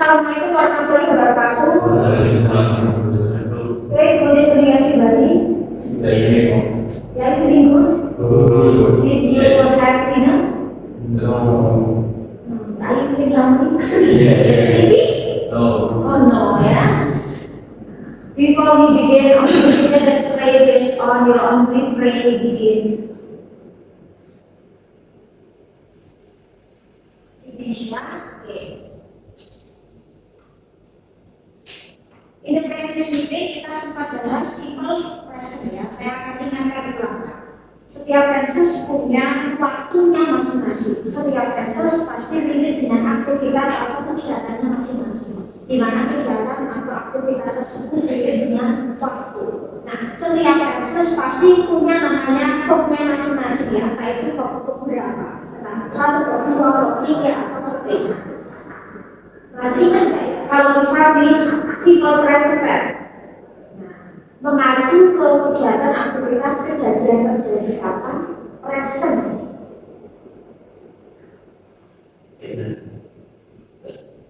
Assalamualaikum warahmatullahi wabarakatuh. Waalaikumsalam warahmatullahi wabarakatuh. Okay, good evening everybody. Yeah, feeling good? Good. Did you have dinner? No. Are you feeling hungry? Yes. Sleepy? No. Oh no, yeah. Before we begin, let's pray based on your own brief pray begin. Finish, yeah? Okay. In the previous meeting kita sempat bahas simple present ya. Saya akan ingatkan ulang. Setiap tenses punya waktunya masing-masing. Setiap tenses pasti relate dengan aktivitas atau kegiatannya masing-masing. Di mana kegiatan atau aktivitas tersebut relate dengan waktu. Nah, setiap tenses pasti punya namanya verbnya masing-masing ya. Yaitu verb berapa? Satu, verb dua, verb tiga, atau verb lima. Masih ingat nggak ya? Kalau misalnya simple present tense mengacu ke kegiatan aktivitas kejadian terjadi kapan? Present.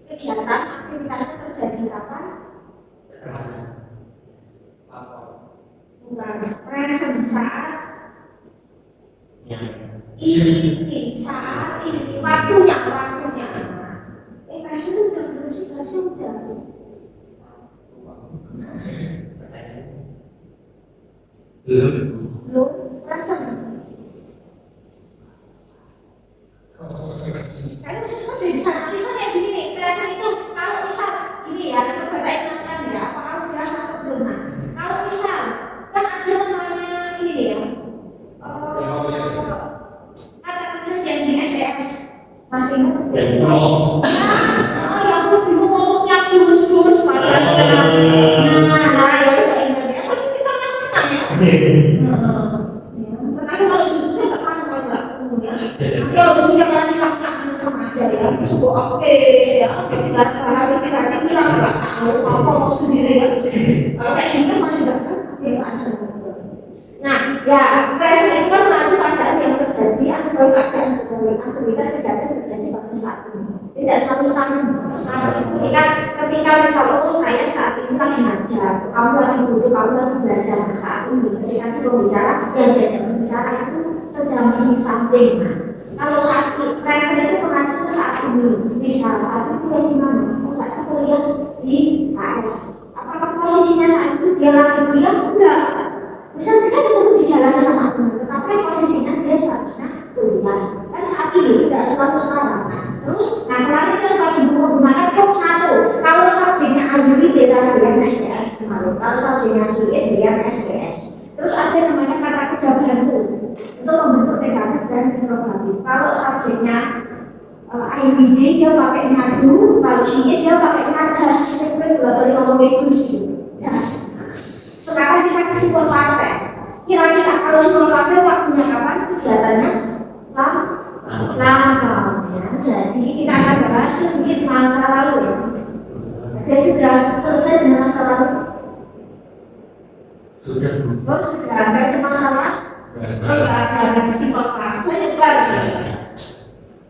Kegiatan aktivitasnya terjadi kapan? Bukan present, saat ini, saat ini, waktunya. Present udah sudah. Belum present. Kalau semua dari sana, misalnya gini nih, present itu kalau misal gini ya, coba kita ingatkan ya, apakah udah atau belum? Nah, kalau misal kan ada namanya ini ya, kata kerja yang di SDS masih ingat? Ya aku bingung ngomongnya terus padahal nah ya udah ingatnya, tapi kita nggak ya. Karena kalau disuruh saya tak paham kalau nggak punya. Nanti kalau disuruh kalian bilang sama aja ya, suruh oke ya, tidak nggak tahu apa sendiri ya. Kalau kayak gitu mana bahkan dia aja. Nah, ya present itu kan mengacu keadaan yang terjadi atau keadaan sebagai aktivitas kegiatan terjadi pada saat ini. Tidak selalu sekarang itu ketika misalnya saya saat ini lagi ngajar, kamu lagi butuh, kamu lagi belajar saat ini. Ketika si pembicara yang diajak berbicara itu sedang doing something. Nah, kalau saat ini present itu mengacu ke saat ini. Misal saat ini kuliah di mana? Saat ini kuliah di AS. Apakah posisinya saat itu dia lagi kuliah? Enggak. Misalnya kita ketemu di jalan sama teman, tetapi posisinya dia seharusnya kuliah. Kan saat ini tidak selalu sekarang. Terus, kemarin kita seperti menggunakan verb satu. Kalau subjeknya Ayuri dengan SDS kemarin, kalau subjeknya si dengan SDS. Terus ada namanya kata kerja bantu untuk membentuk negatif dan interrogatif. Kalau subjeknya IBD dia pakai ngadu, kalau si dia pakai ngadas. Saya boleh ngomong itu sih. Das. Sekarang kita ke simpul past. Kira-kira kalau simpul past waktunya kapan? Kegiatannya lama ya. Jadi kita akan bahas sedikit masa lalu ya. Dia sudah selesai dengan masa lalu? Sudah. Oh sudah, nggak ada masalah? Nggak ada simpul past, banyak banget.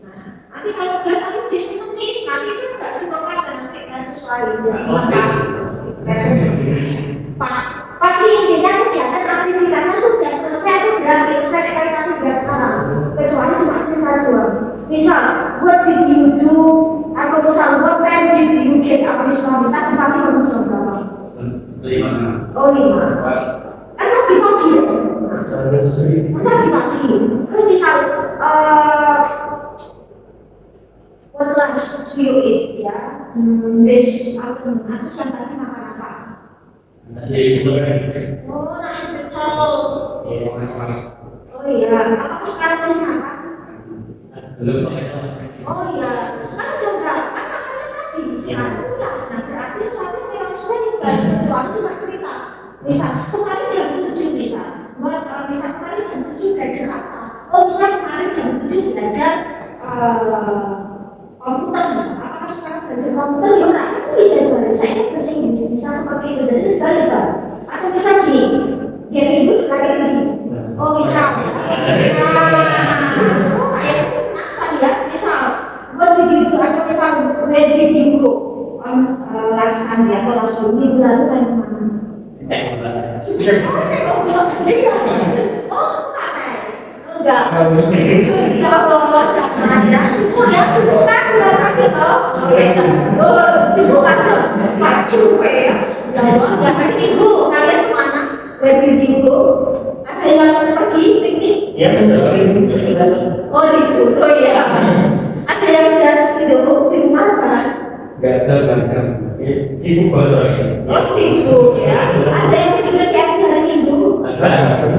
Nah, nanti kalau nanti sistem nih, nanti itu nggak simpul past, nanti kan sesuai pasti intinya kegiatan aktivitasnya sudah selesai itu berarti saya kaitan tidak sekarang kecuali cuma cerita doang. Misal what did you do atau misal what time did you get up this morning, kita pagi bangun jam berapa? 5. Oh 5. Kan lagi pagi ya? Lagi pagi. Terus misal what lunch do you eat ya? This afternoon atau siang tadi makan apa? Oh, nasi pecel. Oh iya, apakah sekarang masih makan? Oh iya, kan udah enggak, kan makannya tadi siang. Iya, nah berarti sesuatu yang sesuai dengan kecuali cuma cerita. Misal, kemarin jam 7 misal kemarin jam 7 belajar apa? Oh misal kemarin jam 7 belajar komputer misal, apakah sekarang belajar komputer? Ya orang itu bisa belajar, saya bahasa Inggris misal seperti itu, dan itu sekali-kali. Atau misal gini, dia ribut sekali ini. Oh misal kenapa ya? Misal what did you do? Atau misal where did you go? Sandiaga Lasso minggu lalu main kemana? Cek mbak. Oh, cek obat. Iya. Oh, enggak. Enggak loh, jangan ya. Cukup kan nggak sakit toh. Cukup aja. Pak survei ya. Ya Allah, ya hari Minggu kalian kemana? Wedding minggu. Ada yang pergi piknik? Ya benar. Oh libur, oh iya. Ada yang just di rumah kan? Gak ada bahkan. Sibuk banget. Oh sibuk ya. Ada yang pergi ke siang hari Minggu? Ada.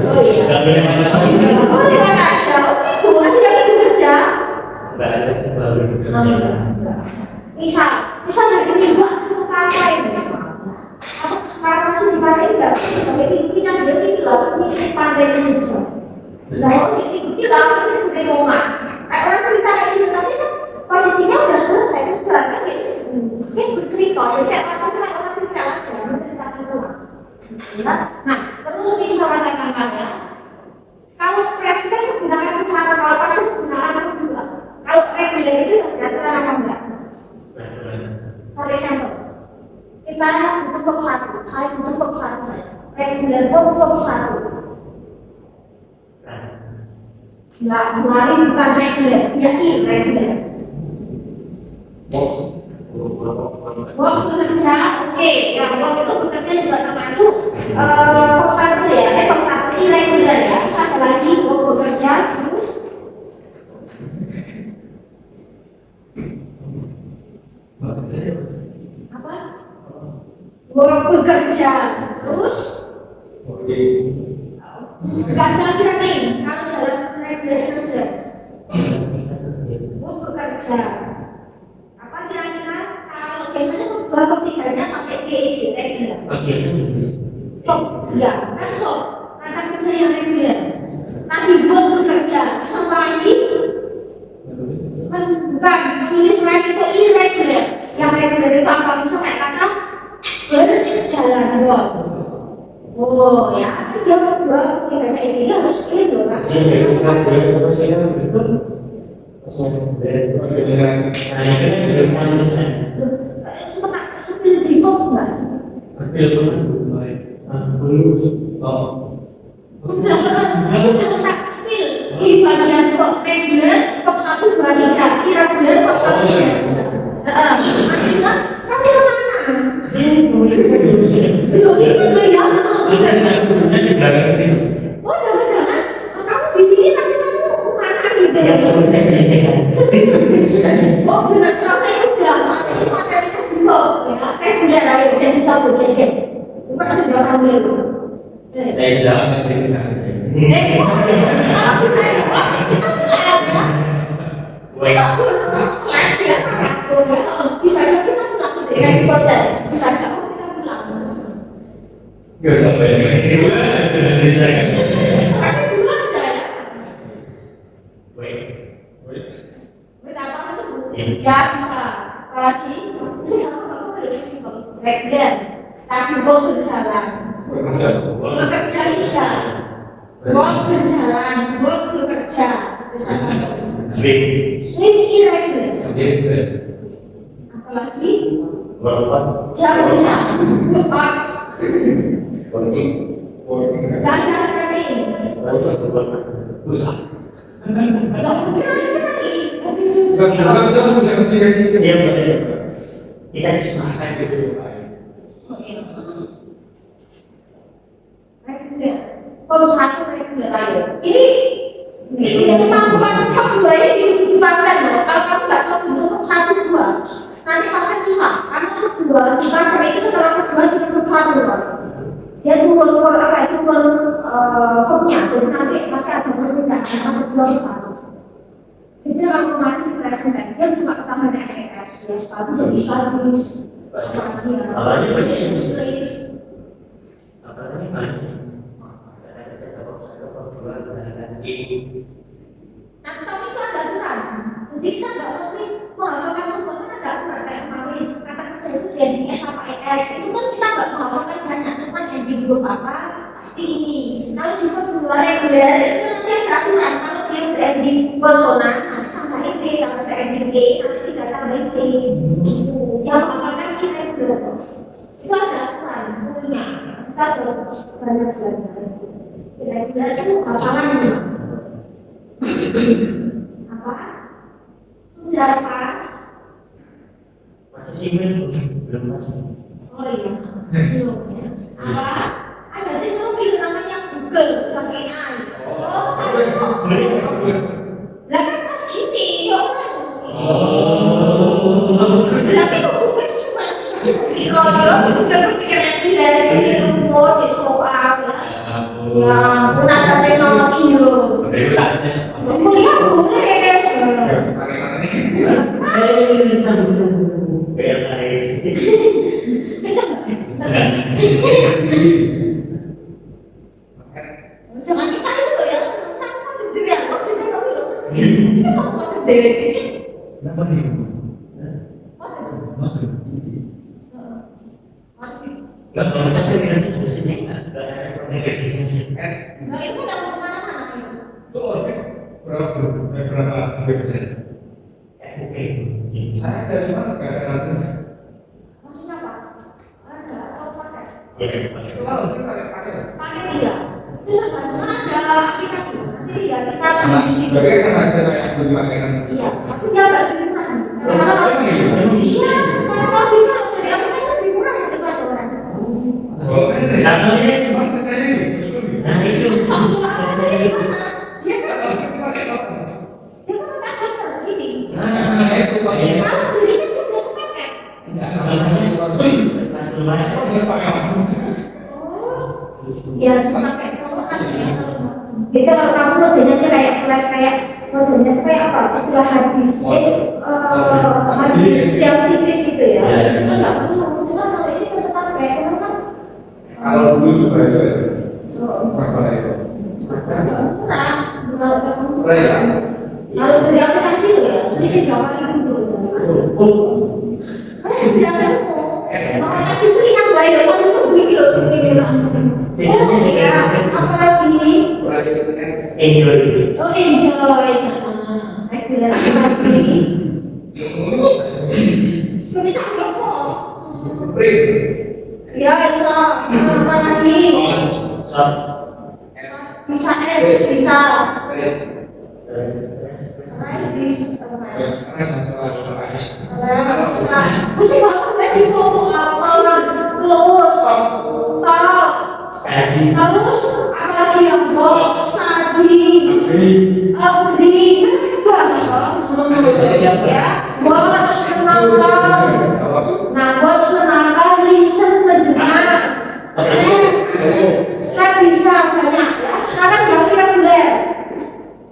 Oh iya. Gak boleh masalah. Oh bukan aja, oh sibuk. Ada yang pergi kerja? Gak ada sih baru. Misal hari Minggu aku ngapain misal? Aku sekarang masih dipakai enggak? Tapi ini ada ini loh, ini pantai saja. Nah, ini bilang ini udah ngomong. Kayak orang cerita kayak gitu, tapi kan posisinya udah selesai, terus berarti dia bercerita, jadi kayak rasanya kayak orang cerita aja, menceritakan ulang. Nah, terus misalnya katakannya, kalau presiden menggunakan verb, kalau presiden menggunakan verb juga, kalau reguler itu berarti apa enggak? For example, kita butuh verb satu, saya butuh verb satu saja, reguler verb satu. Enggak, lari bukan reguler, dia irregular. Waktu kerja, oke, ya waktu bekerja juga termasuk verb satu ya, verb satu irregular ya. Terus ada lagi waktu bekerja, terus apa? Waktu bekerja, terus enggak kira-kira nih, kalau dalam reguler waktu bekerja. Apa kira-kira kalau biasanya verb ketiganya pakai DED reguler? Ya, kan so, kata kerja yang reguler. Tadi buat bekerja, terus apa lagi? Bukan, tulis lagi itu irregular. Yang reguler itu apa? Bisa kayak kata berjalan buat. Oh ya, kan dia berdua kayak ini harus clear loh kan? Seperti default nggak sih? Sudah tak skill di bagian verb reguler, verb 1, 2, 3, irregular, verb 1, 3. Artinya, kamu kemana? Loh, itu loh ya. Oh, jangan-jangan kamu di sini tapi kamu kemana gitu? Oh, benar selesai udah. Soalnya ini materinya di verb ya. Reguler ayo, udah dicabut ya. Bukan sudah orang dulu. Saya bilang Aku saya jawab, kita pulang ya. Bisa pulang, slide ya. Bisa aja kita pulang gitu ya, di hotel. Bisa aja kita pulang. gak sampai. Tapi dulu aja ya. Wait. Apa itu Bu? Ya bisa. Apalagi, sih kamu udah simpel. Reguler. Tapi mau berjalan. Bekerja sudah. Mau berjalan, mau bekerja. Swim irregular. Apalagi jam bisa lupa. Dasar tadi. Kita diskusihkan dulu. Reguler. Kalau satu reguler ayo. Ini kemampuan verb 2 ini diuji di pasien loh. Kalau kamu nggak tahu bentuk verb 1, 2, nanti pasien susah. Karena verb 2 di pasien itu setelah verb 2 itu verb 1 loh. Dia turun verbnya. Jadi nanti pasti ada perbedaan antara verb 2 dan 1. Itu yang kemarin di presiden dia cuma ketambah SES ya sepatu jadi status. Apalagi banyak sih. Nah, tapi itu ada aturan. Jadi kita nggak mesti menghafalkan semuanya, ada aturan kayak kemarin kata kerja itu di endingnya sama ES itu kan kita nggak menghafalkan banyak, cuma ending grup apa pasti ini. Kalau di verb reguler itu nanti ada aturan. Kalau dia berending konsonan nanti tambah ET, kalau berending E nanti tidak tambah ET. Itu yang menghafalkan ini reguler itu ada aturan sebenarnya kita harus banyak belajar. Kira-kira itu hafalannya apa? Sudah pas? Masih simpen belum masih. Oh iya, belum ya. Apa? Ada teknologi namanya Google, bukan AI. Oh, tapi kok? Lah kan pas gini, ya kan? Berarti aku wis seperti royo, Google kepikiran dari rumus, soal. Ya, pun ada teknologi loh. Kuliah boleh. Jangan kita itu loh ya, sama dirian, kok juga nggak dulu. Kita sama diri. Kenapa nih? Gak mau tapi kan sini Nah itu nggak mau kemana-mana. Itu orbit berapa persen? Saya dari mana nggak ada lagunya? Maksudnya apa? Ada atau pakai? Kalau kita pakai Pakai tidak. Itu tergantung ada aplikasi. Nanti tidak kita sama di sini. sebenarnya sama aja kayak sebelum dipakai kan? Iya, tapi dia agak lebih murah. Iya, kalau bisa dari aplikasi lebih murah daripada orang. Oh, ini. Rasanya Cuma saya sih, terus kan? nah itu Dia kan Kalau kita pakai apa? dia kan pakai daftar gini. Nah, itu maksudnya. Kalau belinya tuh udah sepaket. Enggak, masih masuk nggak pakai apa? Oh, ya sepaket colokan ya. Jadi kalau kamu modelnya tuh kayak flash kayak modelnya tuh kayak apa? Istilah hadis, hadis yang tipis gitu ya. Itu nggak perlu. Cuma kalau ini tetap pakai, karena kan Kalau dulu juga itu ya. Berapa itu? murah. Murah ya? Kalau dari aplikasi itu ya, selisih berapa ribu dulu. Kan sudah ketemu. Makanya diseringan bayar satu tuh gue kilo segini lah. Oh iya, apalagi enjoy oh enjoy. Regular lagi. Kami cakep kok. Ya bisa. Apa lagi? Bisa bisa. Mesti kalau baju ngomong apa close, top, study terus apa lagi yang box, study, agree, ya, watch, menonton, nah watch, menonton, listen, mendengar, step bisa banyak ya. Sekarang yang reguler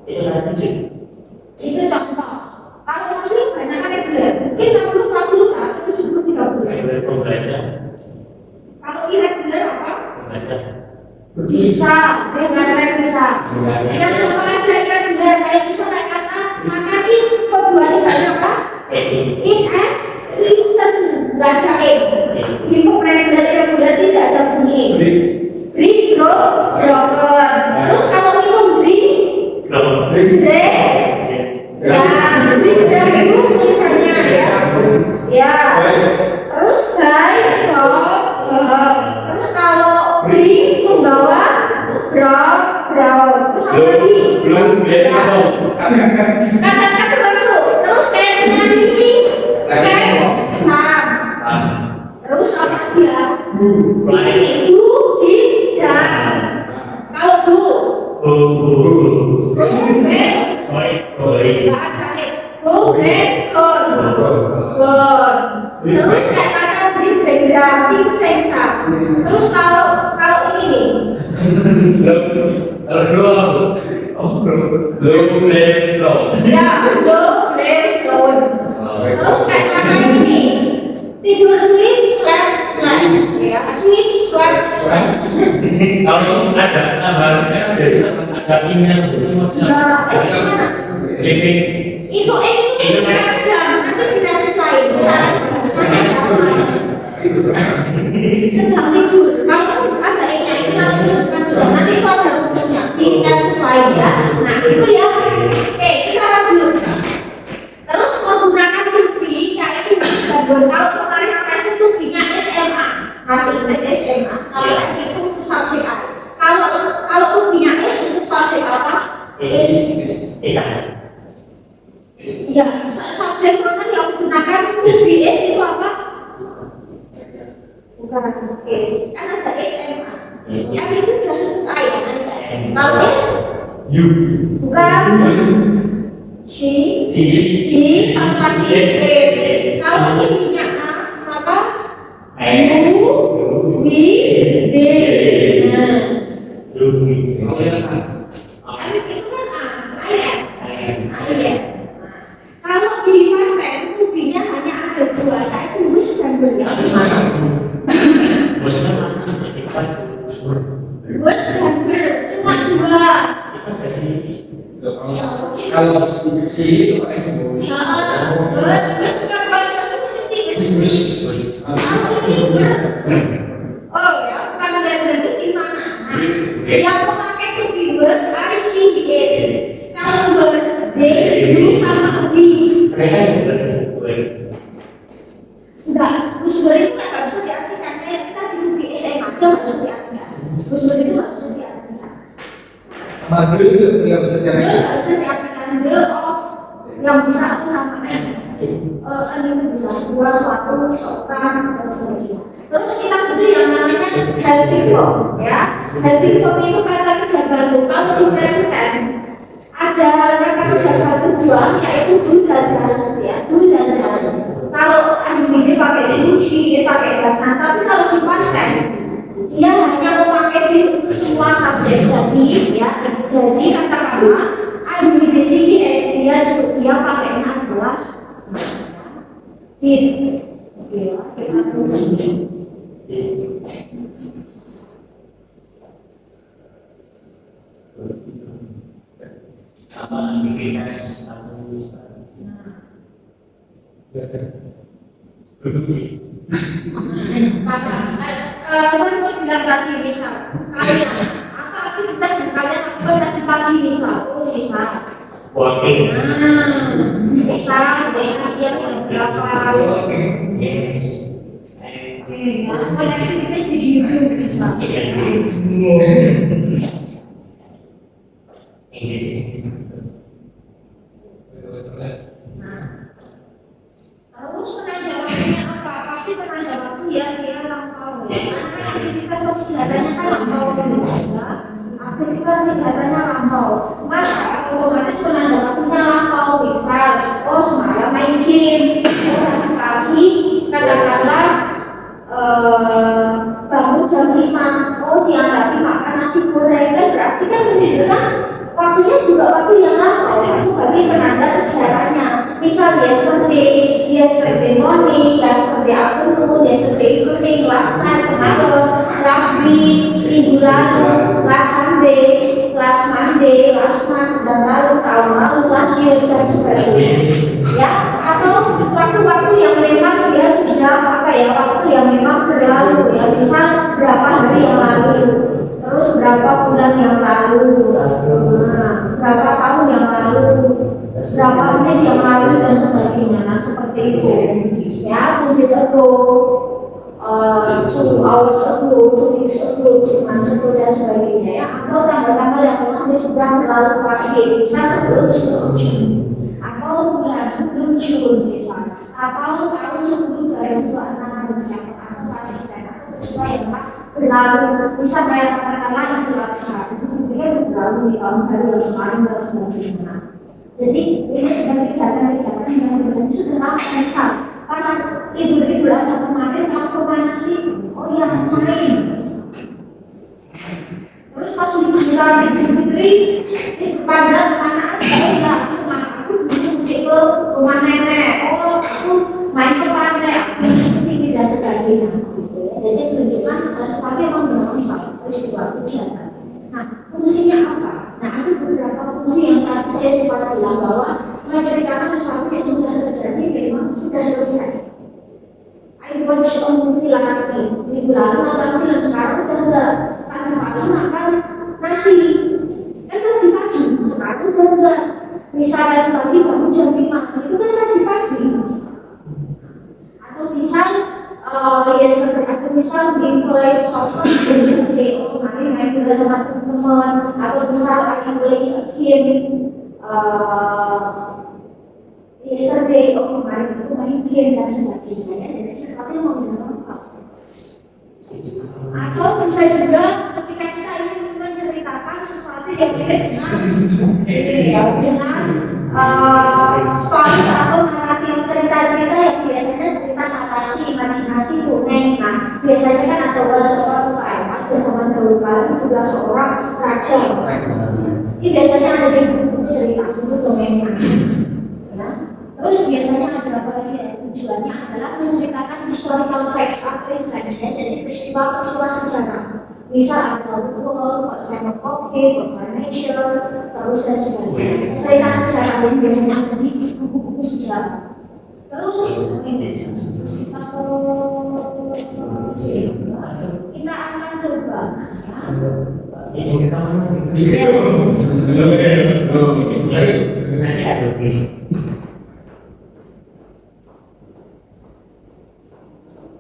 itu nanti itu contoh. Kalau muslim banyak kan reguler, mungkin 60 lah, atau 70 30. pembaca Kalau irregular apa? pembaca Bisa, irregular bisa. Yang apa aja irregular kayak misalnya kata makan in, keduanya banyak apa? In and eaten, nggak ada in. Di form regular irregular tidak ada bunyi. Drink, broken. Terus kalau minum drink, nah, drink dahulu tulisannya ya. Ya. Terus by, terus kalau beli membawa brown. Terus apa lagi? Kata-kata masuk. Terus kayak dengan isi, sam. Terus apa lagi ya? Ini do, tidak. Kalau do, nggak ada go, terus kayak kata beri background, sing sa. Terus kalau ini nih, ya lo load. Terus kayak kata ini tidur sleep ya sleep kalau ada tambahannya ada email nah gimana itu tidak sedang nanti tidak selesai sedang tidur kalau ada ini nanti itu ada rumusnya tidak selesai ya. Nah itu ya. Oke kita lanjut. Terus menggunakan tubi kayak itu bisa kalau kemarin tes tubinya bukan S, kan ada SMA. Yang itu just I ya, kalau S U. bukan C, D, sama lagi E. Kalau ininya A, maka U, W, D. Nah, Oh ya kan. kan itu kan A, I ya. Kalau di pasen itu B-nya hanya ada dua, yaitu wish dan benar. Wish dan benar cuma dua. Kalau si itu pakai bos. Wish bukan wish mencuci wish. Kalau ini benar. Oh ya, bukan benar itu di mana? Nah, yang memakai itu di wish, I, C, D. Kalau ber D, U sama B. Enggak, musber itu kan nggak bisa diartikan. Kayak kita di SMA itu nggak bisa diartikan. Musber itu nggak bisa diartikan. Madu itu nggak bisa Dia jalan. nggak bisa diartikan the of yang bisa aku samakan. Kan itu bisa sebuah suatu seorang atau sebagainya. Terus kita butuh yang namanya helping verb, ya. Helping verb itu kata kerja bantu. Kalau di present ada kata kerja bantu dua, yaitu do dan does, ya. Do dan does. Kalau ABD pakai do, she pakai does. Nah, tapi kalau di past tense dia hanya memakai di semua subjek. Jadi ya, jadi katakanlah ABD sini dia pakainya adalah did. Ya, kita tunggu. Saya sempat bilang tadi misal kalian apa aktivitas yang kalian lakukan tadi pagi misal misal misal dengan siang jam berapa apa aktivitas di YouTube misal terus penanda waktunya apa? Pasti penanda waktu ya dia lampau. Karena aktivitas kegiatannya kan lampau dulu, ya. Aktivitas kegiatannya lampau. Maka otomatis penanda waktunya lampau. Misal, oh semalam main game, oh tadi pagi katakanlah bangun jam 5, oh siang tadi makan nasi goreng. Kan berarti kan menunjukkan waktunya juga waktu yang lampau sebagai penanda kegiatannya. Misal yesterday morning, yesterday afternoon, yesterday evening, last night, semalam, last week, minggu lalu, last Sunday, last Monday, last month, dan lalu, tahun lalu, last year, dan sebagainya. Ya, atau waktu-waktu yang memang dia sudah waktu yang memang berlalu, ya, misal berapa hari yang lalu, terus berapa bulan yang lalu, berapa tahun yang lalu, berapa menit yang lalu dan sebagainya. Nah, seperti itu ya, 2 days ago, 2 hours ago, 2 weeks ago, 2 months ago dan sebagainya ya. Atau tanggal-tanggal yang memang sudah berlalu pasti, bisa sebelum Juni atau bulan sebelum Juni misalnya, atau tahun sebelum 2006 misalnya, atau pasti atau peristiwa yang berlalu, bisa kayak katakanlah itu itu sebenarnya berlalu di tahun baru yang kemarin dan sebagainya. Jadi ini sebagai kegiatan-kegiatan yang biasanya sudah lama. Misal pas Idul Adha kemarin kamu kemana sih? Oh iya main. Terus pas liburan Idul Fitri pada kemana aja? Oh iya aku dulu ke rumah nenek. Oh aku main ke pantai, aku ke sini dan sebagainya. Jadi menunjukkan sebagai membangun peristiwa kegiatan. Nah fungsinya apa? Nah, ada beberapa fungsi yang tadi saya sempat bilang bahwa menceritakan sesuatu yang sudah terjadi memang sudah selesai. I watch a movie last week. Minggu lalu nonton film, sekarang udah enggak. Tadi pagi makan nasi. Kan tadi pagi, sekarang udah enggak. Misalnya tadi bangun jam 5, itu kan tadi pagi. Atau misal atau misal di mulai soccer yesterday, oh kemarin main bola sama teman-teman, atau misal akan mulai game yesterday, oh kemarin itu main game dan sebagainya. Jadi sesuatu yang menggunakan apa? Atau bisa juga ketika kita ingin menceritakan sesuatu yang terkait dengan story atau naratif cerita-cerita yang biasanya cerita narasi, imajinasi, dongeng. Nah, biasanya kan ada seorang rakyat bersama dahulu kala juga seorang raja. Ini biasanya ada di buku cerita, buku dongengnya. Ya. Terus biasanya ada apa lagi ya? Tujuannya adalah menceritakan historical facts atau events ya, jadi peristiwa-peristiwa sejarah. Misal ada war, example COVID, coronation, terus dan sebagainya. Cerita sejarah yang biasanya ada di buku-buku sejarah. Terus kita akan coba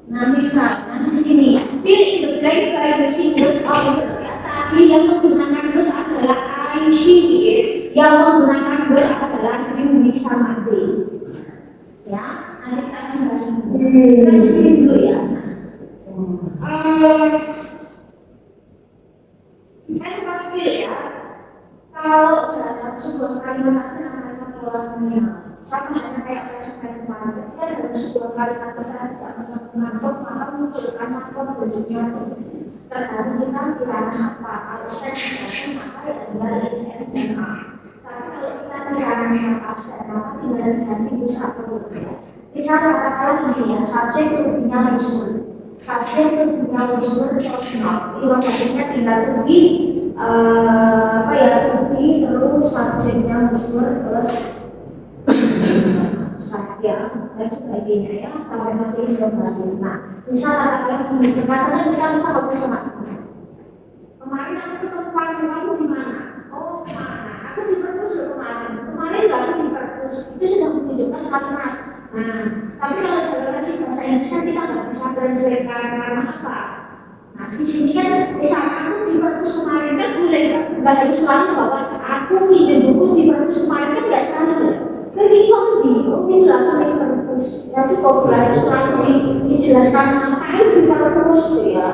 nah misalnya di sini fill in the blank by using words of ya, tadi yang menggunakan words adalah I, she, yang menggunakan verb adalah you sama they. Ya, nanti kita akan bahas kita di sini dulu ya. Saya suka skill ya. Kalau dalam sebuah kalimat itu namanya pengulangannya sama dengan kayak presiden kemarin. Ketika dalam sebuah kalimat kita tidak mengatur maka munculkan makna bentuknya tergantung kita kiranya apa. Kalau kita tidak maka ya tinggal SN dan A. Tapi kalau kita kiranya pasal maka tinggal ganti bisa atau misalnya katakanlah ini ya, subjek itu punya unsur, subjek itu punya unsur personal. Iwan subjeknya tinggal pergi apa ya, pergi terus subjeknya unsur plus saya dan sebagainya ya, sampai nanti kembali. Nah, misalnya katakanlah ini, katakanlah kita bisa ngobrol sama kemarin aku ketemu kamu di mana? Oh, mana? Aku di perpus kemarin. Kemarin nggak aku di perpus. Itu sudah menunjukkan kalimat. Nah, tapi kalau dalam versi bahasa Inggris kan kita nggak bisa translate-kan karena apa? Nah, di sini kan misalnya aku di perpus kemarin kan boleh nggak harus selalu bahwa aku pinjam buku di perpus kemarin kan nggak selalu. Tapi kamu di belakang di perpus. Ya cukup nggak harus selalu dijelaskan ngapain di perpus ya.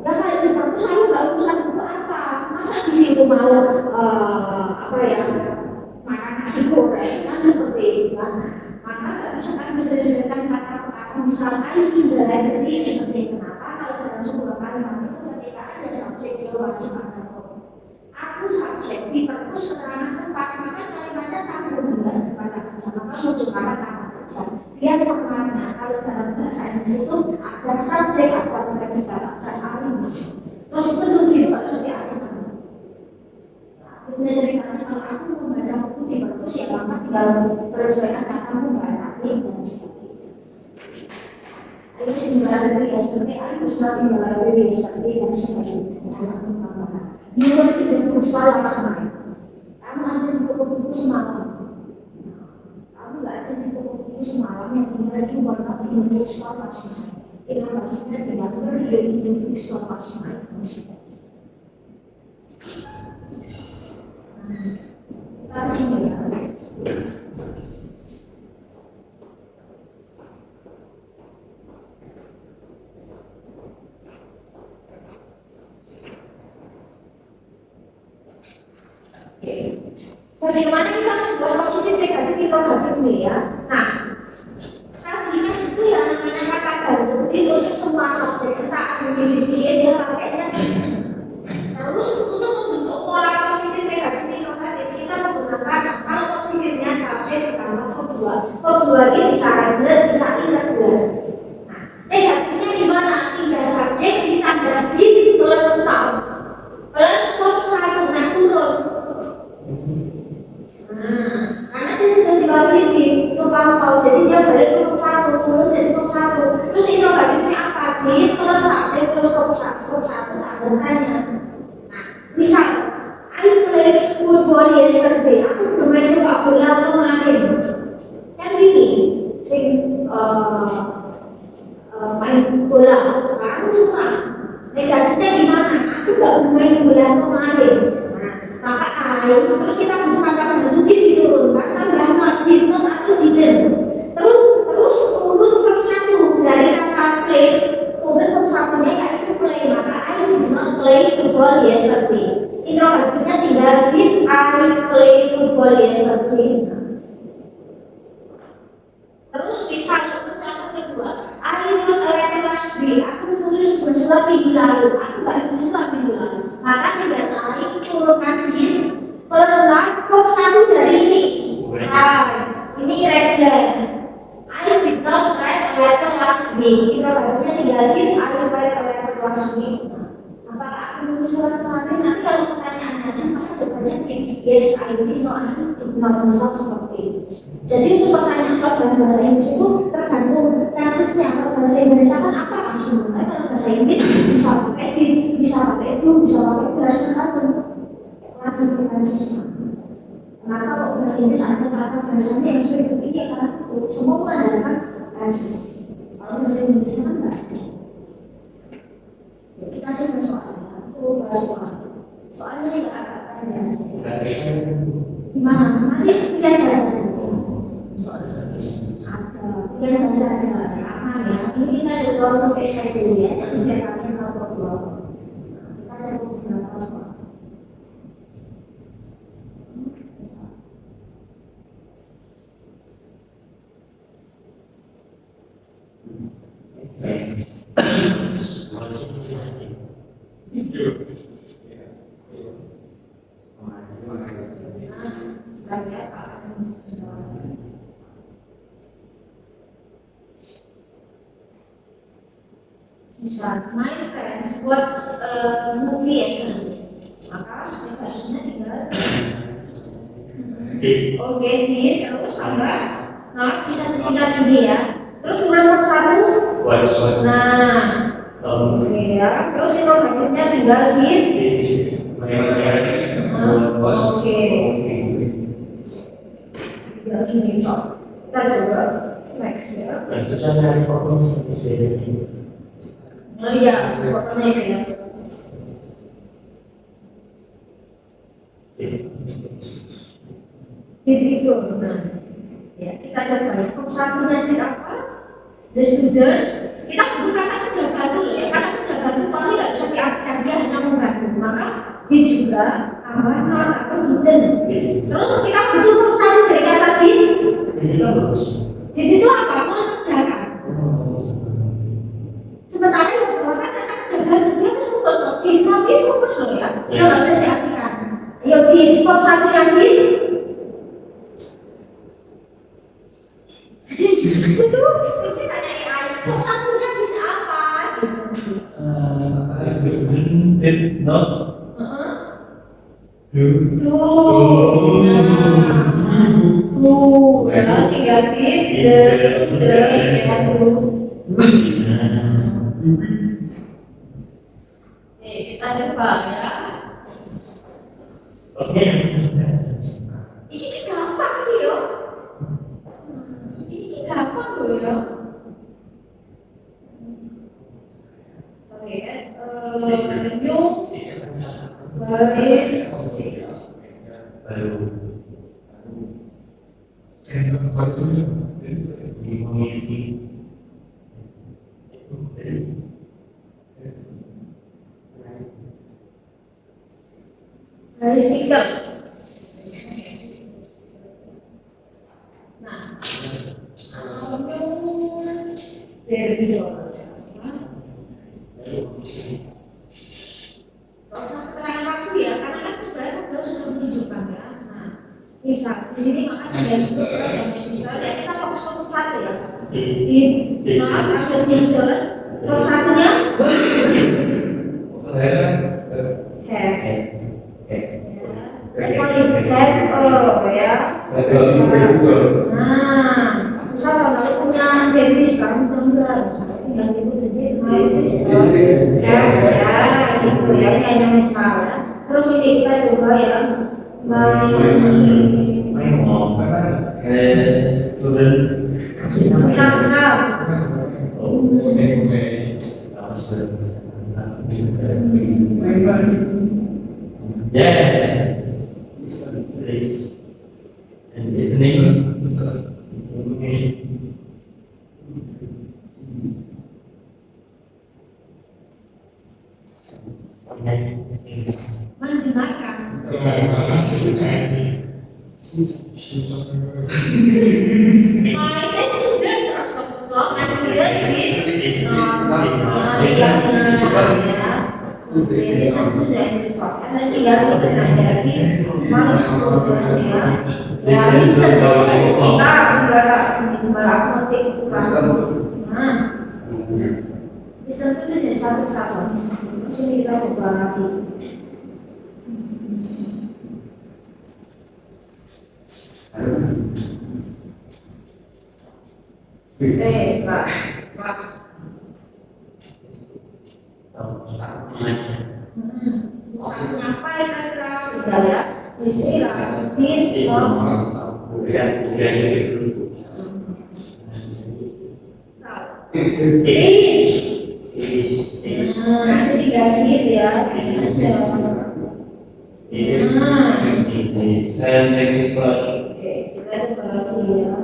Ya kalau di perpus aku nggak urusan buku apa. Masa di situ mau apa ya makan nasi goreng kan seperti itu kan. Maka nggak bisa kan berdasarkan kata-kata misalnya ini dari seperti kenapa kalau dalam sebuah kalimat itu ketika ada subjek itu wajib ada verb. Aku subjek di perpus keterangan tempat maka kalimatnya tanggung bukan kata kerja maka menunjukkan kata kerja. Dia maknanya kalau dalam bahasa Inggris itu ada subjek atau predika dan alias. Terus itu tuh tidak seperti apa? Ini ceritanya kalau aku membaca buku di perpus ya maka tinggal tersesuaikan kata membaca dan sebagainya. Itu singularity yesterday, I was not in the library yesterday dan sebagainya. You were in the bookstore last night. Kamu ada di toko buku semalam. Kamu nggak ada di toko buku semalam yang tinggal di warna in the bookstore last night. Itu maksudnya tidak perlu in the bookstore last night. Kita sini ya. Bagaimana kita membuat positif negatif interrogatif nih ya? Nah, tadi kan itu yang namanya kata gantung itu untuk semua subjek entah memilih dia pakainya. Terus untuk membentuk pola positif negatif interrogatif kita menggunakan kalau positifnya subjek ditambah verb 2 ini bisa regular bisa irregular. Nah, negatifnya gimana? 3 subjek ditambah did plus now plus verb 1 nah turun. Karena dia sudah dibagi di itu kamu tahu jadi dia balik ke verb 1 turun jadi verb 1 terus interrogatifnya apa? Did plus subjek plus verb 1 tandanya. Misal, I played football yesterday. Aku bermain sepak bola kemarin. Kan gini, main bola. Sekarang semua. Negatifnya gimana? Aku nggak bermain bola kemarin. Nah, maka terus kita bukan kata bentuk diturunkan tambah did not atau didn't. Terus turun verb 1 dari kata played turun verb 1-nya yaitu football yesterday. Interrogatifnya tinggal did I play football yesterday. Terus bisa untuk contoh kedua, I wrote a letter last week. Aku menulis sebuah surat minggu lalu. Aku nggak nulis surat minggu lalu. Maka tidak lain turunkan did plus verb satu dari ini. Ini irregular. I did not write a letter last week. Interrogatifnya tinggal did I write a letter last week. Apakah aku menulis surat kemarin? Nanti kalau pertanyaannya maka jawabannya yes, I did not. Tidak bisa seperti itu. Jadi untuk pertanyaan dalam bahasa Inggris itu tergantung tensesnya. Kalau bahasa Indonesia kan apa sebenarnya? Kalau bahasa Inggris bisa pakai did, bisa pakai itu, bisa pakai plus tergantung lagi tensesnya. Nah kalau bahasa Inggris ada kata bahasanya yang sudah dipilih karena itu semua mengandalkan tenses. Kalau bahasa Indonesia kan enggak. Kita coba soalnya, soalnya yang agak panjang. Gimana? Nanti pilihan ada aman ya. Ini kita coba untuk esai dulu ya. Jadi biar kalian tahu bahwa kita ada beberapa soal. Misal, my friends watch a movie yesterday. Maka jawabannya tinggal oke, did, terus tambah nah, bisa disingkat juga ya. Terus nomor satu nah oke ya. Terus interrogatifnya tinggal did oke ya gini kok. Kita coba next ya. Oh iya, fotonya itu ya. Itu, nah, ya kita coba ya. Satunya did apa? The students. Kita butuh kata kerja dulu ya. Kata kerja itu pasti nggak bisa diartikan dia hanya membantu. Maka did juga tambah not atau didn't. Terus kita butuh satu dari kata did. Did itu apa? Mengerjakan. Sementara yang kedua kan kata kerja dia harus fokus loh. Did not itu fokus loh ya. Dia nggak bisa diartikan. Ayo did, kok satu yang did? Itu mesti tanya AI. Kok satunya did apa? Did not do. Ya tinggal did, the, kita coba ya. Oke. Ini gampang nih yo. Ini gampang loh ya. Sorry ya. New sikap. Nah, dari video. Kalau keterangan waktu ya, karena kan sebenarnya kita sudah menunjukkan ya. Nah, misal di sini maka ada struktur dan sistem ya kita fokus ke satu ya. Di maaf ada tiga. Terus satunya ya. Nah, misalnya kalau punya baby sekarang tinggal tinggal itu jadi ya, gitu ya, ini hanya misal ya. Terus ini kita coba ya, Please. And the name. Menggunakan. My students are so my students read listen to the English talk. And then tinggal dikenal lagi my student ya listen to listen to jadi satu-satu sini kita coba lagi. Pas. Nyampe kelas 3 ya. Di sini nanti diganti ya. Oke, kita coba lagi ya.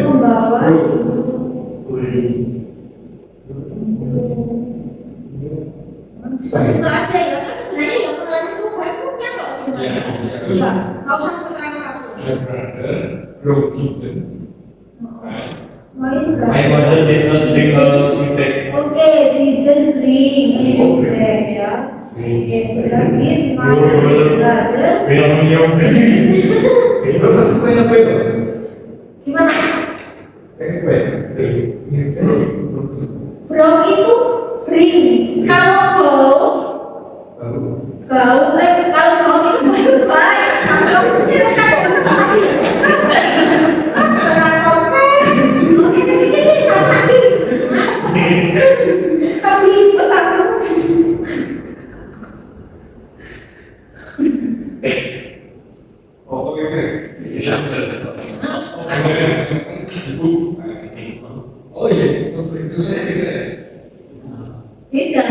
Membawa langsung aja ya, kan sebenarnya yang pelan itu websitenya kok sebenarnya nggak usah keterangan aku. My mother did not bring a impact. Oke, didn't bring impact ya. Oke, lagi my brother. Gimana? Bro itu bring. Kalau bau kalau bau itu baik. Kalau itu kan Oh iya, itu saya tidak. tidak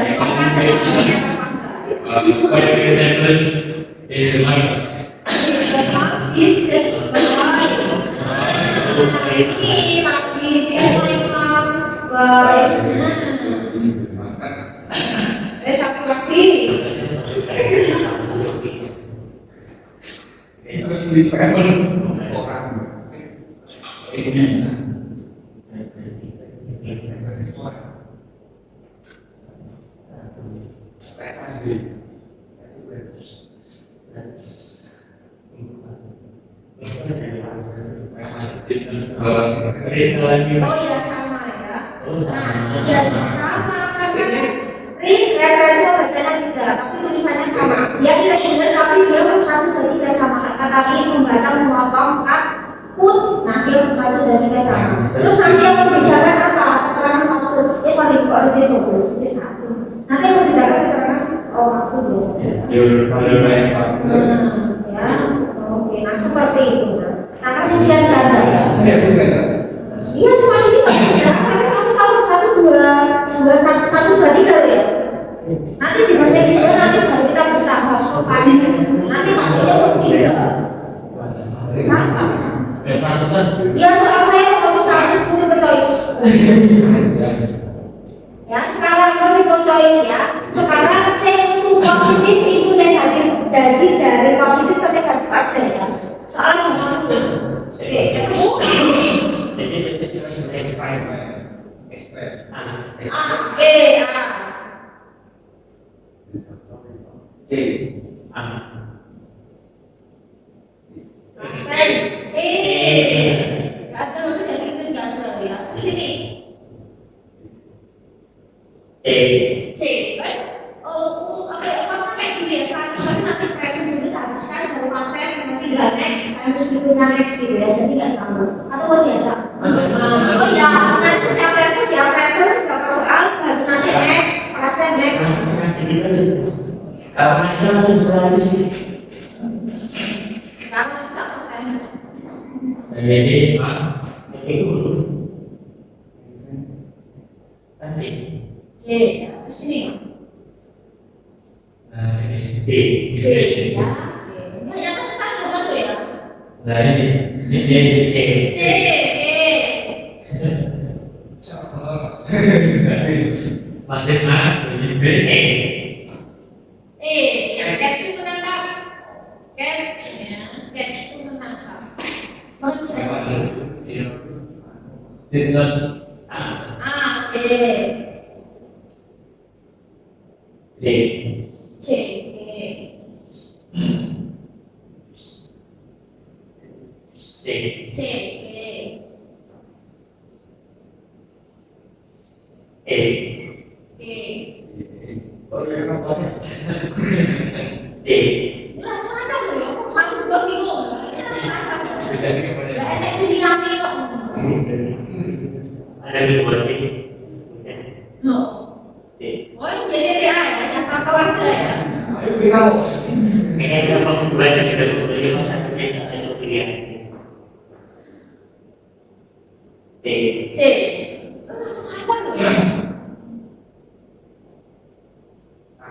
satu lagi oh ya sama ya. Nah, jadi sama karena letter bacanya beda, tapi tulisannya sama. Dia irregular tapi dia satu dari tiga sama. Tetapi membaca memotong put, nah dia satu dari tiga sama. Terus nanti yang membedakan apa? Keterangan waktu. Sorry, kok dia double, dia satu. Nanti yang membedakan keterangan waktu biasanya. Ya, oke. Nah seperti itu. Nah kesimpulan ganda ya. Iya cuma ini kan berdasarkan kamu tahu satu dua tiga ya. Nanti di bahasa Indonesia nanti baru kita bertambah pasti. Nanti makanya tiga. Kenapa? Ya soal saya kamu harus multiple choice. Ya sekarang multiple choice ya. Sekarang change to positif itu negatif. Jadi dari positif ke negatif aja ya. Soalnya gimana? Oke, ketemu. Next gitu ya, jadi nggak tambah atau mau diajak? Oh ya, nanti setiap versi ya present berapa soal, baru nanti next, present next. Kalau kita langsung selalu sih. Kamu tak present. Jadi itu nanti. C, terus ini. D. Ya. Yang atas kan cuma tuh ya. Nah ini C. C, Lanjut A, bunyi B, E. Yang catch itu menangkap. Catch itu menangkap. Siapa itu? Dengan A. A, B, C. C, C. C, E. E. Kalau yang apa? C. Langsung aja loh ya, kok satu dua bingung. Langsung aja. Beda nih kemana? Gak enak pilihan nih. Ada dua D. No. C. Oh, jadi dia ya, yang tahu aja ya. Ayo bilang. Kayaknya kalau baca juga dari satu D esok pilihan. C. C. Langsung aja loh ya.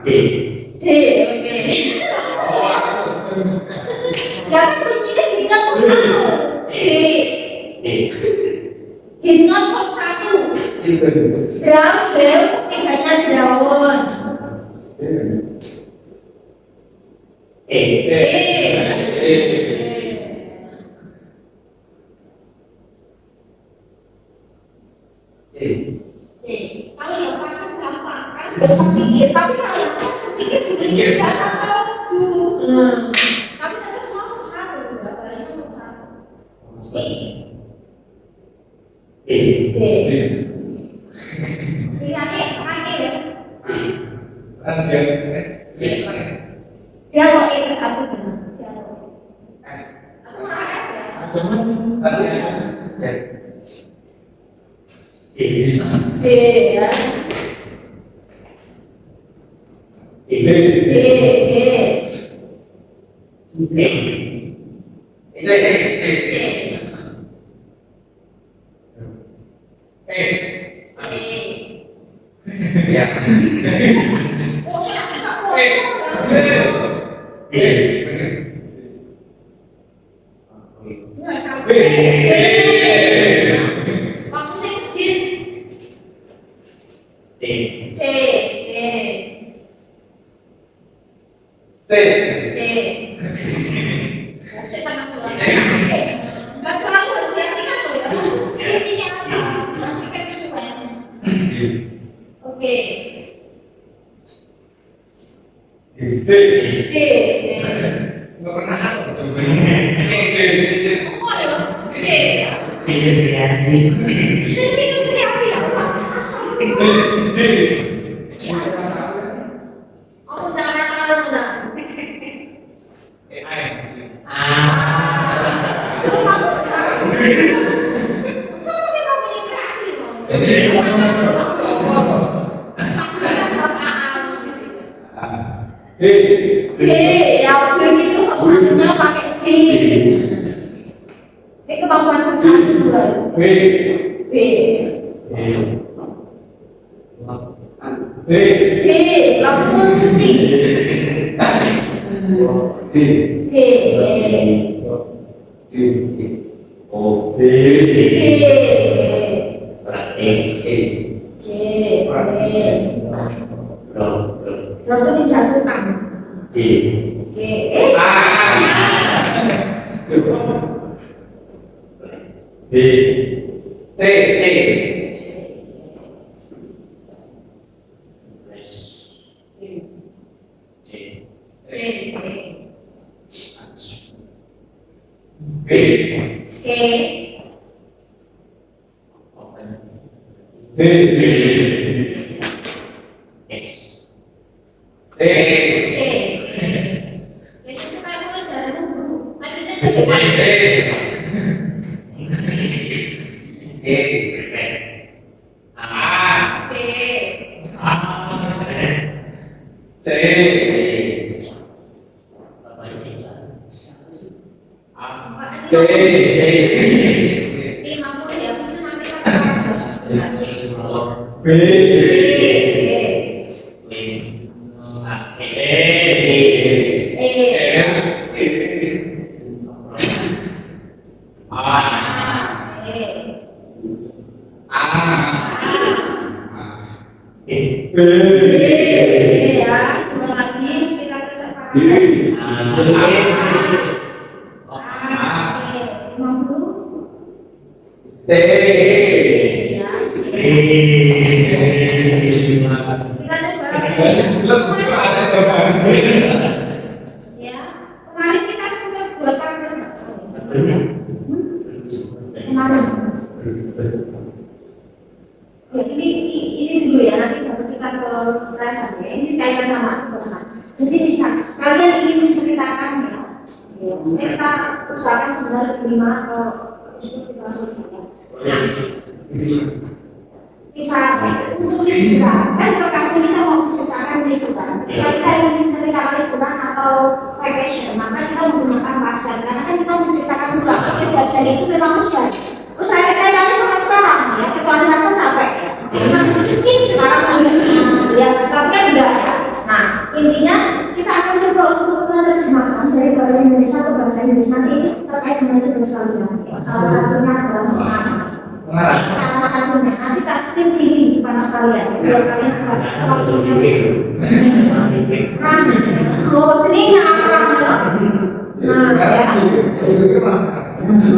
D. D, oke. Gak kuncinya tiga kok satu. D. D. Ginot kok satu. Itu. Draw, tiganya drawn. E. C. Kalau yang pasang gampang kan, gak usah pikir. Tapi kalau yang pasang sedikit dikit, gak sampai tapi tetap semua kok satu. Berapanya kok satu. D. D. Pilihannya pakai ya. Kan dia Dia kok ini satu benar. Aku marah ya. tadi D. D ya. D. D. C. ya. Oh, saya tak mau. D. Nggak sampai. Waktu saya kecil. C. C. C. C. Oh, saya kan aku lagi. Nggak selalu harus diartikan loh ya. Harus kuncinya apa? Nanti kan kesukaannya. Oke. D. D. Nggak pernah aku coba. Oh ya. C. Bikin kreasi. Itu kreasi apa? Aku udah tahu udah. Itu kamu sekarang. Sama sih kamu ini kreasi loh. D, ya begitu satunya pakai D. Ini kemampuan satu dua. B. D, langsung kunci. D. O. B. D. Berarti C. Ro. Lalu dijatuhkan. D. D. B. S. Biasanya kamu ngejar itu dulu. Nanti saya E. B. Ya, dua lagi mesti kita sepakat. D. C. Ya, kita coba. Ya, kemarin kita sudah buat kemarin. Ya, ini dulu ya, nanti baru kita ke perasaan ya. Ini kaitan sama pesan. Jadi bisa kalian ingin menceritakan ya, kita usahakan sebenarnya 5 atau 10 selesai. Bisa untuk liburan kan kalau kita mau menceritakan liburan, kita ingin menceritakan liburan atau vacation, maka kita menggunakan pasar karena kan kita menceritakan dulu kejadian itu memang besar. Terus saya kaitannya sama sekarang ya, kita merasa capek ya. Mungkin sekarang ya, tapi kan enggak ya. Nah, intinya kita akan coba untuk menerjemahkan dari bahasa Indonesia ke bahasa Indonesia ini terkait dengan tugas kalian. Salah satunya adalah mengarang. Salah satunya nanti kasih ini kepada kalian, biar kalian waktunya. Oh, jadi ngarang ya. Nah, ya.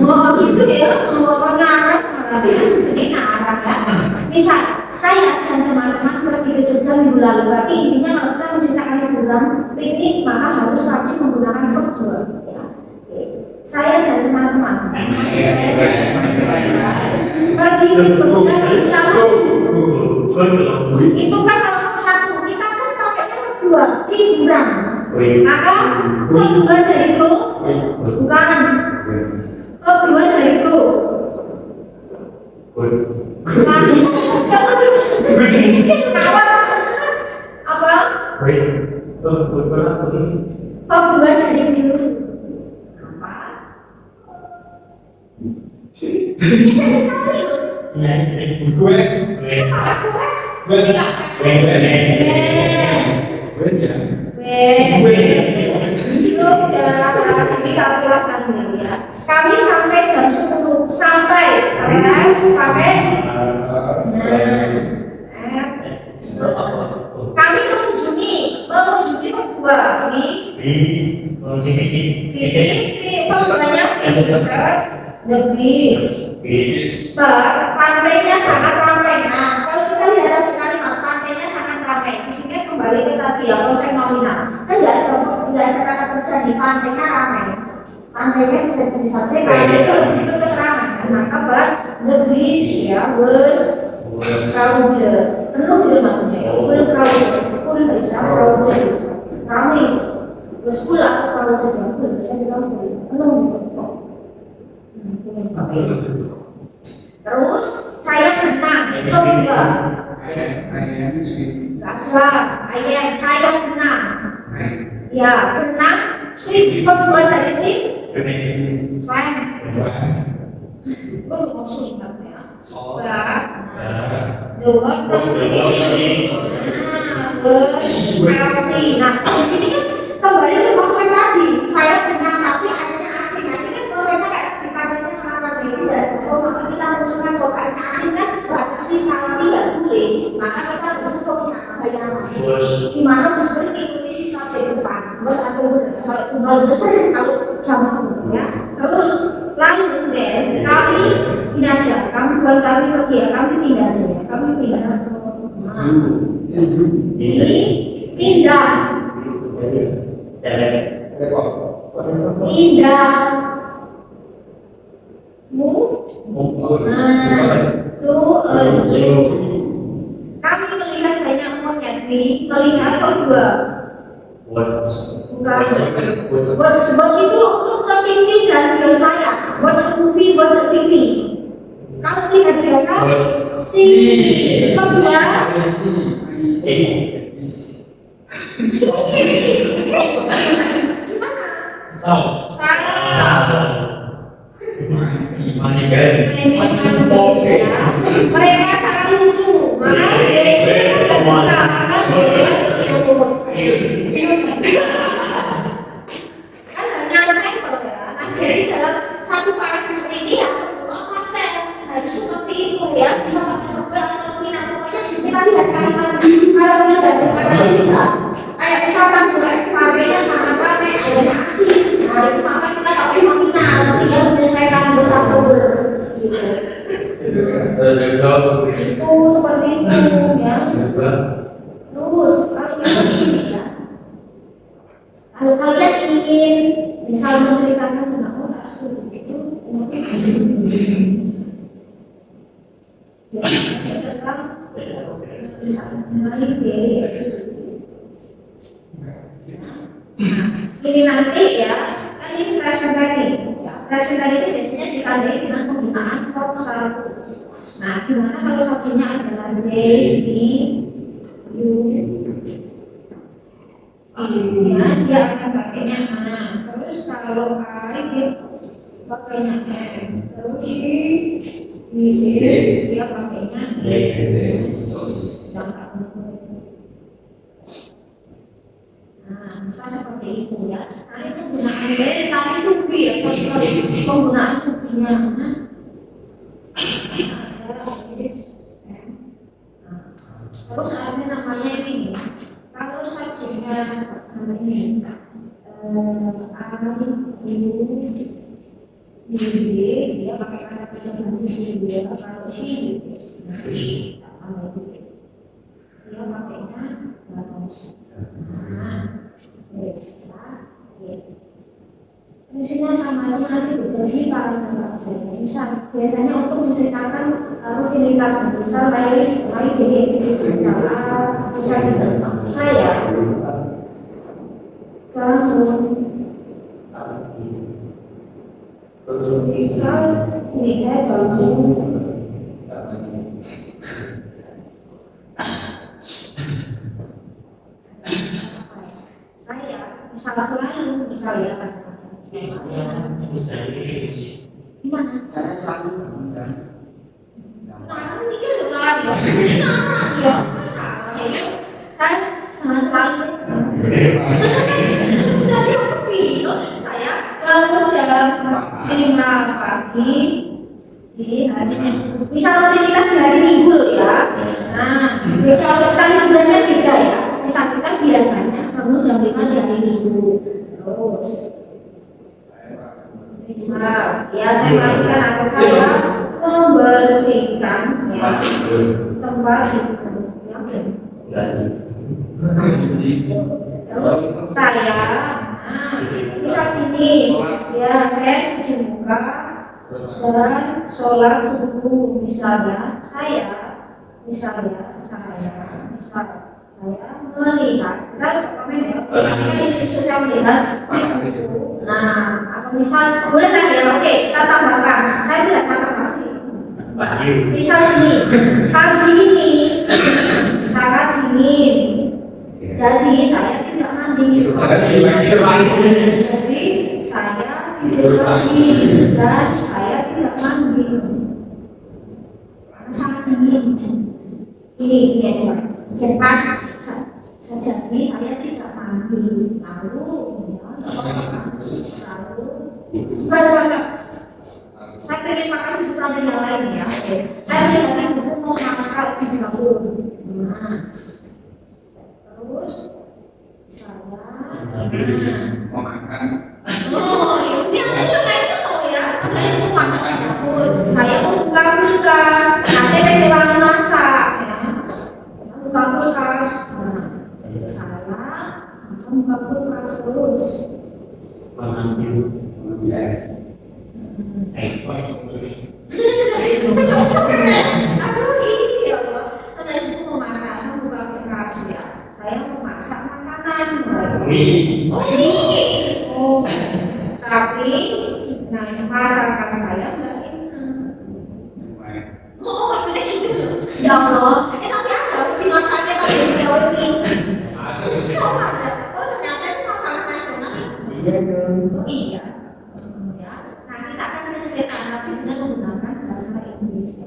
Oh, gitu ya. Oh, ngarang. Jadi ngarang ya. Misal saya dan teman-teman pergi ke Jogja minggu lalu, berarti intinya kalau kita menceritakan liburan piknik maka harus rajin menggunakan verb ya. Saya dan teman-teman pergi ke Jogja minggu lalu itu kan kalau satu kita kan pakainya kedua liburan, maka kedua dari itu bukan kedua dari itu apa? Kedua dari dulu apa? Kami sampai jam 10 sampai kami mengunjungi kedua ini visi pembangunan negeri pantainya sangat ramai. Nah, kalau kita lihat di kalimat pantainya sangat ramai, di sini kembali ke tadi ya konsep nominal. Kan tidak ada kata kerja di pantainya ramai. Pantainya bisa jadi saja pantai itu ramai. Maka the beach ya was crowded. Penuh gitu maksudnya ya. Full crowded. Full bisa crowded bisa. Ramai. Was full atau crowded ya full bisa juga full. Penuh gitu. Terus saya berenang, coba. Ayam, saya berenang. Ya, berenang. Swim, kedua dari swim. Swim. Gue mau swim ya. The water is nah, di sini kan kembali ke konsep tadi. Saya berenang tapi adanya asing. Nanti kan konsepnya kayak dipandangkan sama berbeda. Maka kita menunjukkan vokalnya asing kan berarti salah tidak boleh. Maka kita butuh vokal bayangan. Gimana besar mengikuti sisa depan. Bos atau kalau tunggal besar kalau jamak ya. Terus lalu kemudian kami pindah aja. Kami bukan kami pergi ya. Kami pindah aja ya. Kami pindah. Ini pindah. Pindah. Move to a zoo. Kami melihat banyak monyet nih. Melihat kedua. Bukan. Watch itu untuk ke TV dan video saya. Watch movie, watch TV. Kamu lihat biasa. Si kedua. Gimana? Salah. Mereka sangat lucu, maka mereka tidak bisa makan kan hanya sampel ya. Nah, jadi dalam satu paragraf ini ya semua konsep harus seperti itu ya. Bisa pakai beberapa kemungkinan pokoknya kita lihat kalimatnya. Kalau Itu seperti itu ya. Terus kalau kita ini ya, kalau kalian ingin misal menceritakan tentang otak seperti itu, ya tentang ini nanti ya, kan ini present tadi. Present tadi itu biasanya ditandai dengan penggunaan verb satu. Nah, gimana kalau satunya adalah they, be, you? Ya, dia akan pakainya a. Terus kalau I dia pakainya m. Terus she, dia pakainya s. Nah, misal seperti itu ya. Nanti penggunaan dari tadi itu be ya, penggunaan to be-nya. Terus ada namanya ini. Kalau subjeknya ini, dia pakai kata kerja bantu dia. Kalau she, dia pakainya bagus. Fungsinya sama nanti jadi para misal biasanya untuk menceritakan rutinitas misal baik ini misalnya saya bangun misal ini saya bangun saya misal selalu misal ya gimana? Saya selalu bangun. Nah, ini kan juga ya. Ini kan ya. Saya sama selalu. Dari kopi, saya bangun jam 5 pagi di hari misal rutinitas hari Minggu loh ya. Nah, kalau kita liburannya beda ya. Misal kita biasanya bangun jam 5 di hari Minggu. Terus misal, ya saya melakukan apa saya membersihkan ya tempat itu, terus saya, misal ini, ya saya cuci muka dan sholat subuh misalnya saya melihat, kita komen ya, biasanya isu-isu saya melihat. Nah, atau misal boleh kan ya? Oke, kita tambahkan. Saya tidak tambahkan. Misal ini, pagi ini sangat dingin, jadi saya tidak mandi. Jadi saya tidur lagi dan saya tidak mandi. Sangat dingin. Ini aja. Yang pas jadi saya tidak mandi. Lalu saya pengen pakai sebutan yang lain ya. Saya lihat buku mau masak di dapur. Nah, terus saya Mau makan. oh, ini kayak gitu ya. Saya mau masak di dapur. Saya mau buka kulkas. Nanti saya wangi masak. Ya. Buka kulkas. Nah, saya langsung buka kulkas terus. Aduh ini ya Allah. Karena ibu mau masak, saya buka kulkas ya. Saya mau masak makanan. Oh, tapi nah masakan saya enggak enak. Oh, maksudnya gitu. Ya Allah, tapi ada harus dimasaknya tapi jauh ini. Oh, ada. Oh, ternyata itu masalah nasional. Oh iya. Nah, kita akan menceritakan dengan menggunakan bahasa Indonesia.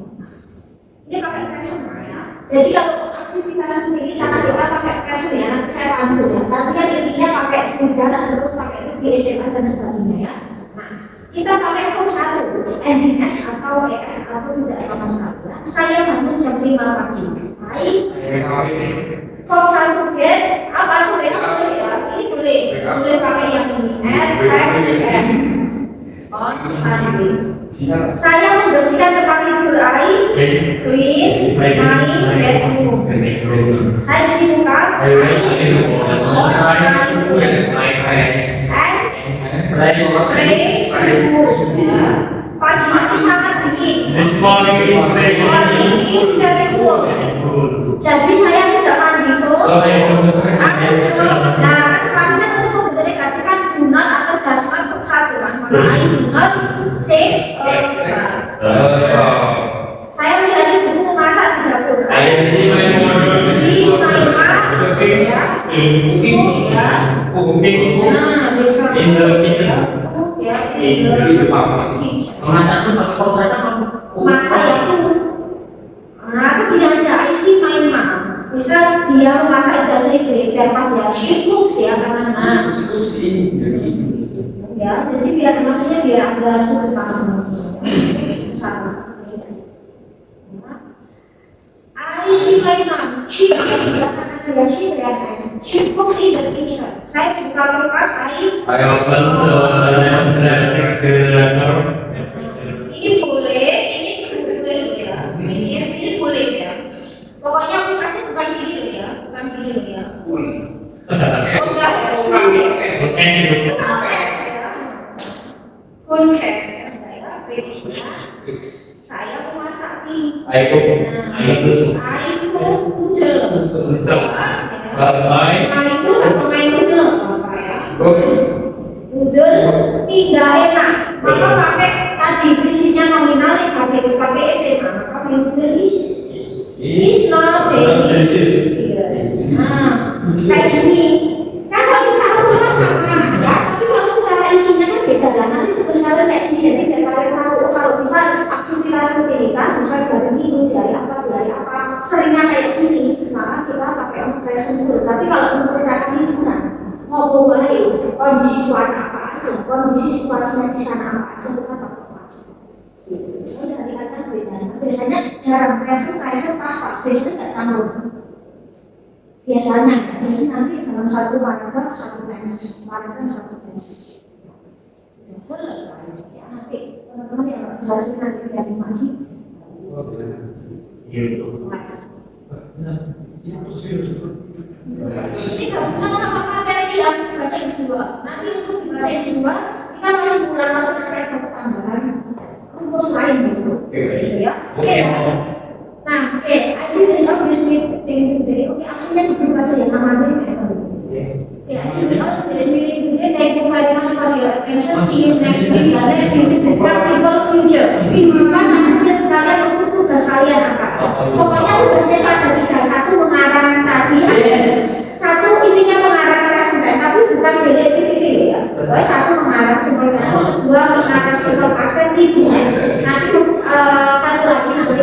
Ini pakai present ya. Jadi kalau aktivitas sendiri kita pakai present ya, nanti saya pandu ya. Nanti kan intinya pakai tugas terus pakai itu di SMA dan sebagainya ya. Nah, kita pakai verb 1, ending s atau es atau tidak sama sekali. Ya. Saya bangun jam 5 pagi. Baik. Verb 1 get apa tuh boleh ya? Ini boleh pakai yang ini. F, oh, Sunday. Saya membersihkan tempat tidur tidur clean, main, bedroom. Saya jadi buka, pray, tidur. Ya. Pagi ini sangat dingin. Morning is very cool. Jadi saya tidak mandi, so nah kemarin untuk menggantikan do not atau does not verb 1 kan, maka do not say saya melihat ibu memasak di dapur. See my mom. Ya, nah, bisa In the kitchen. ya, In the kitchen. Memasak pun pakai kok saya Masak ya pun. Nah, aku tidak aja I see my mom. Misal dia memasak itu aja biar pas ya, she cooks ya karena ya, jadi biar maksudnya biar ada sudut pandang sama. I see my mom. She cooks ya karena dia she realize. She cooks in the kitchen. Saya buka kulkas, I open the ini boleh, ini boleh ya. Ini boleh ya. Pokoknya kulkasnya bukan gini loh ya, bukan gini loh ya. Kulkas ya, saya memasak mie. I cook Udel. but my My food atau my udel apa ya? Udel tidak enak. Maka pakai tadi prinsipnya nominal negatif, pakai SMA. Maka my udel is not delicious. Nah, kayak gini. Kan kalau sekarang semua sama ya, tapi kalau secara isinya kan beda lah. Nanti misalnya kayak gini, jadi biar kalian tahu kalau bisa aktivitas rutinitas, misal dari minggu, dari apa, seringnya kayak gini, maka kita pakai present full. Tapi kalau untuk kata liburan, mau boleh kondisi cuaca apa aja, kondisi situasinya di sana apa aja, kita pakai present. Udah dikatakan beda. Biasanya jarang present pas biasanya nggak campur. Biasanya, jadi nanti dalam satu paragraf satu tenses. Sudah selesai. Ya, nanti teman-teman yang nggak bisa sih nanti dari lagi. Ini gabungan sama materi yang bahasa Inggris 2. Nanti untuk di bahasa Inggris 2 kita masih bulan lalu terkait tambahan rumus lain gitu. Ya. Oke. Nah, I did this meeting today. Oke, absennya duduk aja ya namanya kayak ya, I did this meeting today. Thank you very much for your attention. See you next week. Next week we discuss simple future. Minggukan maksudnya sekalian untuk tugas kalian apa? Pokoknya tugasnya itu ada 3. 1 mengarang tadi. Satu intinya mengarang present tense, tapi bukan daily activity ya. Pokoknya 1 mengarang simple present, 2 mengarang simple past tense, 3 nanti satu lagi nanti